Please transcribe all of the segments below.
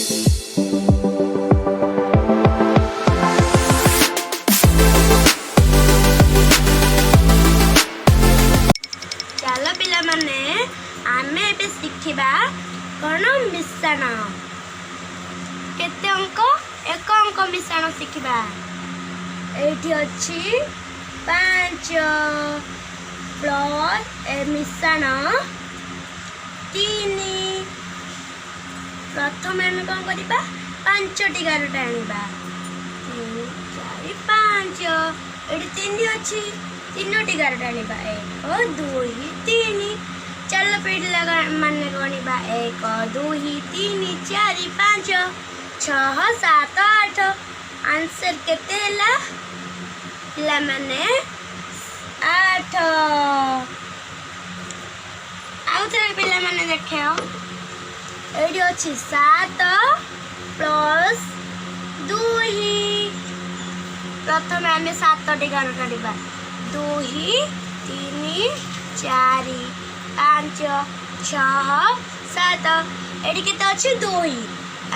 चलो पिला माने आमे एबे शिखिबा कौन मिश्रण केते अंक एक अंक मिश्रण शिखिबा एठी अछि 5 प्लस ए मिश्रण 3 प्रथम आम कौन करवा 5 टी गारटा आनिबा 3 4 5 एठी 3 अछि 3 टी गारटा आनिबा 1 2 3 चल पिला माने गणिबा 1 2 3 4 5 6 7 8 आंसर केते हला पिला माने 8 आउ थे पिला माने देखियो एडी अछि 7 प्लस 2 प्रथम आमे 7 टी गार काढिबा 2 3 4 5 6 7 एडी केते अछि 2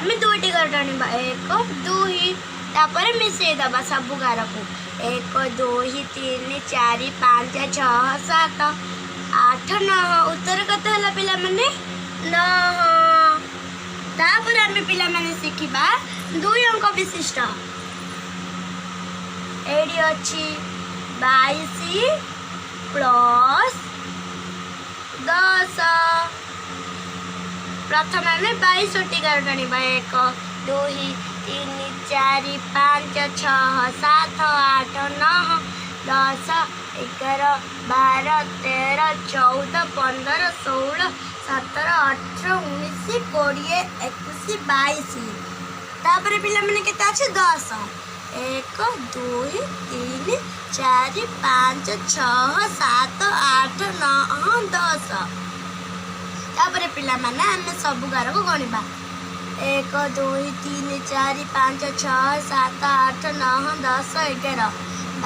आमे 2 टी गार काढिबा 1 2 तापर मिसे दबा सब गार को 1 2 3 4 5 6 7 8 9 उत्तर कते हला पिला माने 9 तापर आमे पिला माने शिखिबा 2 अंक विशिष्ट एडी अछि 22 प्लस 10 प्रथम आमे 22 टी गार काढिबा 1 2 3 4 5 6 7 8 9 10 11 12 13 14 15 16 17 18 19 20 21 22 तापर पिला माने केते अछि 10 1 2 3 4 5 6 7 8 9 10 तापर पिला माने हम सब गार को गणिबा 1 2 3 4 5 6 7 8 9 10 11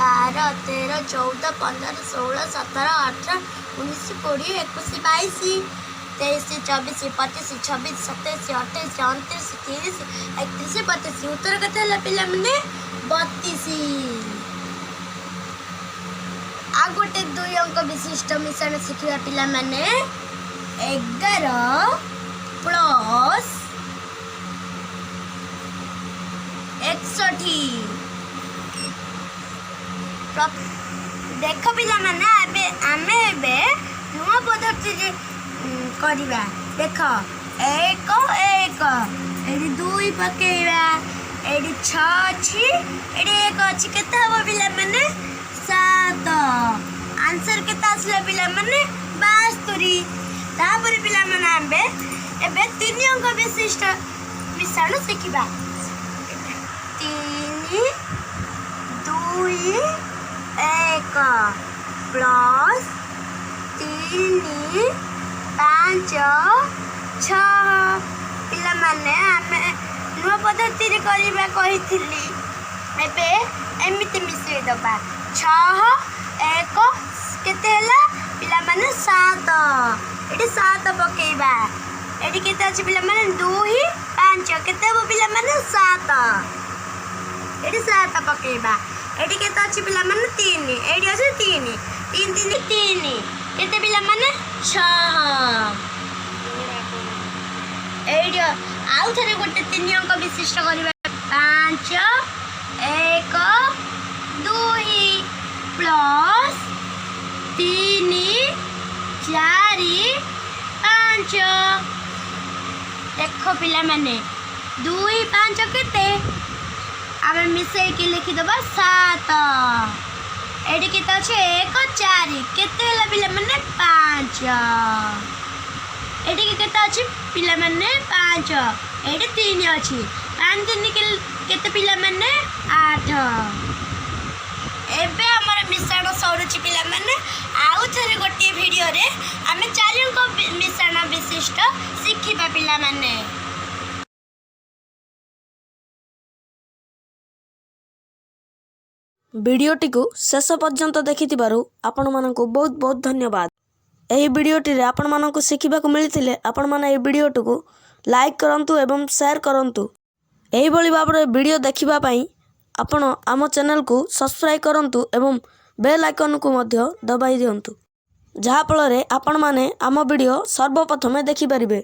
12 13 14 15 16 17 18 19 20 21 22 23 24 25 26 27 28 29 30 31 32 उत्तर कते हला पिला माने 32 आ गोटे 2 अंक विशिष्ट मिश्रण शिखिबा पिला माने 11 प्लस 61 देख पिला माने एबे आमे एबे नुआ पद्धति करिबा देख 1 1 एडी 2 पकेइबा एडी 6 अछि एडी 1 अछि केते हबो पिला माने 7 आंसर केते आसले पिला माने 72 तापर पिला माने आमे एबे 3 अंक विशिष्ट मिश्रण शिखिबा 3 2 1 प्लस 3 5 6 पिला माने आमे नुआ पद्धति रे करिबा कहिथिली एबे एमिति मिसई दबा 6 1 केते हला पिला माने 7 एडी 7 पकेइबा एडी केते अछि पिला माने 2 5 केते हो पिला माने 7 एडी 7 पकेइबा एडी केते अछि पिला माने 3 एडी अछि 3 3 3 3 केते पिला माने 6 एडी आउ थरे गोटे 3 अंक विशिष्ट करिबा 5 1 2 प्लस 3 4 5 देखो पिला माने 2 5 केते आमे मिसई के लिखि दबा 7 एडी केते अछि 1 4 केते हला पिला माने 5 एडी केते अछि पिला माने 5 एडी 3 अछि 5 3 केते पिला माने 8 एबे हमर मिश्रण सरुचि पिला माने आउ थरे गोटे वीडियो रे आमे 4 अंक मिश्रण विशिष्ट शिखिबा पिला माने। भिडियोटी को शेष पर्यंत देखिथिबारु आपण मानकु बहुत बहुत धन्यवाद। एही भिडियोटी रे आपण मानकु शिखिबाकु मिलिथिले आपण माने एही भिडियोटी को ଲାଇକ୍ କରନ୍ତୁ ଏବଂ ସେୟାର କରନ୍ତୁ। ଏହିଭଳି ଭାବରେ ଭିଡ଼ିଓ ଦେଖିବା ପାଇଁ ଆପଣ ଆମ ଚ୍ୟାନେଲକୁ ସବସ୍କ୍ରାଇବ୍ କରନ୍ତୁ ଏବଂ ବେଲ୍ ଆଇକନ୍କୁ ମଧ୍ୟ ଦବାଇ ଦିଅନ୍ତୁ, ଯାହାଫଳରେ ଆପଣମାନେ ଆମ ଭିଡ଼ିଓ ସର୍ବପ୍ରଥମେ ଦେଖିପାରିବେ।